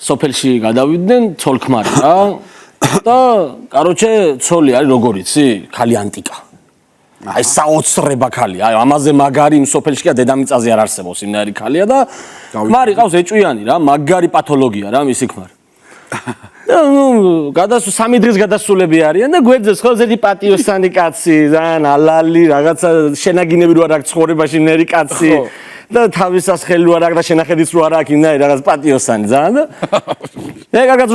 სოფელში გადავიდნენ ცოლქმარი რა და კაროჩე ცოლი არის როგორ იცი ხალი ანტიკა აი საოცრება ხალი აი ამაზე მაგარი იმ სოფელშია დედამიწაზე არ არსებობს იმნაირი ხალია და ქმარი ყავს ეჭვიანი რა მაგარი პათოლოგია რა მისი ქმარი ну გადასულ 3 დღის გადასულები არიან და გვერდზე ხო ზეთი პატიოსანი კაცი ძალიან ალალი რაღაცა შენაგინები რო არ აქვს ცხოვრებაში ნერი კაცი და თავისას ხელი რო არ აქვს და შენახედიც რო არ აქვს იმნაირი რაღაც პატიოსანი ძალიან და ეგ კარგად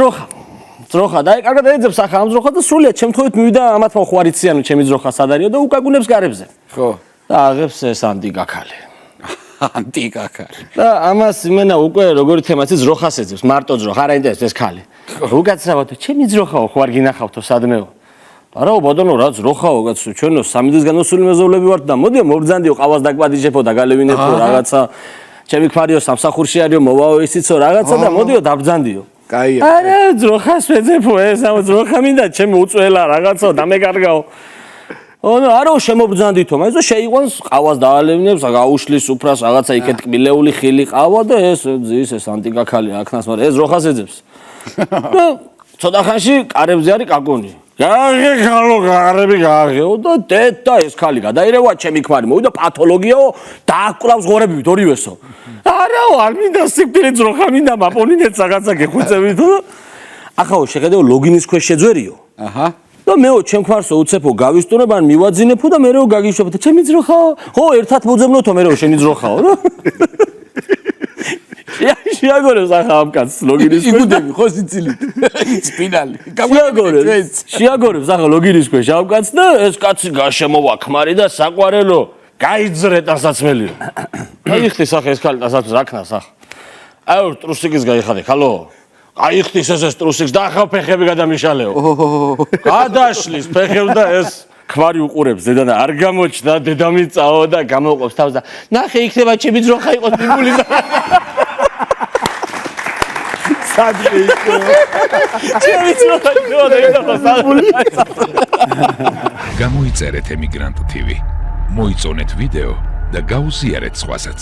ძროხა და ეგ კარგად ეძებს ახლა ამ ძროხა და სრულიად ჩემთხოვით მივიდა ამათ მოხვარიციანო ჩემი ძროხა სად არისო და უკაგუნებს გარებზე ხო და აღებს ეს ანტიკა ხალი ანტიკა ხალი და ამას იმენა უკვე როგორი თემაცი ძროხას ეძებს მარტო ძროხა არ აინტერესებს ეს ხალი უკაცრავად ჩემი ძროხაო ხო არ გინახავთო სადმეო არა ბოდონო რა ძროხაო კაცო ჩვენო 3 დღის განმავლობაში მეზობლები ვართ და მოდიო მობრძანდიო ყავას დაგვადიჟებო და გალევინებო რაღაცა ჩემი ქმარიო სამსახურში არისო მოვაო ისიცო რაღაცა და მოდიო დაბრძანდიო კაია არა ძროხას ვეძებო ეს ამ ძროხა მინდა ჩემი უწველა რაღაცა დამეკარგაო ონო არო შემობრძანდითო მაგ და შეიყვანს ყავას დაალევნებს გაუშლის უფრას რაღაცა იქეთ კბილეული ხილი ყავა და ეს ზის ეს ანტიკა ხალი აქნას მაგრამ ეს ძროხას ეძებს და ცოტა ხანში კარებზე არის კაკონი გააღე ხალო გარები გააღეო და დედა ეს ხალი გადაირევა ჩემი ქმარი მოვიდა პათოლოგიაო დააკლავს ღორებივით ორივესო არაო არ მინდა სიკვდილი ძროხა მინდა მაპონინეც რაღაცა გეხუცებითო ახაო შეხედეო ლოგინის ქვეშ შეძვერიო აჰა და მეო ჩემ ქმარსო უცეფო გავისტურებ ან მივაძინებო და მეო გაგიშვებო ჩემი ძროხაო ხო ერთად მოძებნოთო მეო შენი ძროხაო რა შეაგორებს ახლა ამ კაცს ლოგინის ქვეშ იგუდები ხო სიცილით სპინალი შეაგორებს ახლა ლოგინის ქვეშ ამ კაცს და ეს კაცი გაშემოვა ქმარი და საყვარელო გაიძრე ტანსაცმელიო აიხთის ახლა ეს ხალი ტანსაცმელს აქნას ახლა აუ ტრუსიკის გაიხადე ხალო აიხთის ეს ტრუსიკს და ახლა ფეხები გადამიშალეო გადაშლის ფეხები და ეს ქმარი უყურებს დედა და არ გამოჩნდა დედამიწაო და გამოყოფს თავს და ნახე იქნება ჩემი ძროხა იყოს ბიბული და სადიო ჩემი ძროხა იყო და გამოიწერეთ ემიგრანტ TV მოიწონეთ ვიდეო და გაუზიარეთ სხვასაც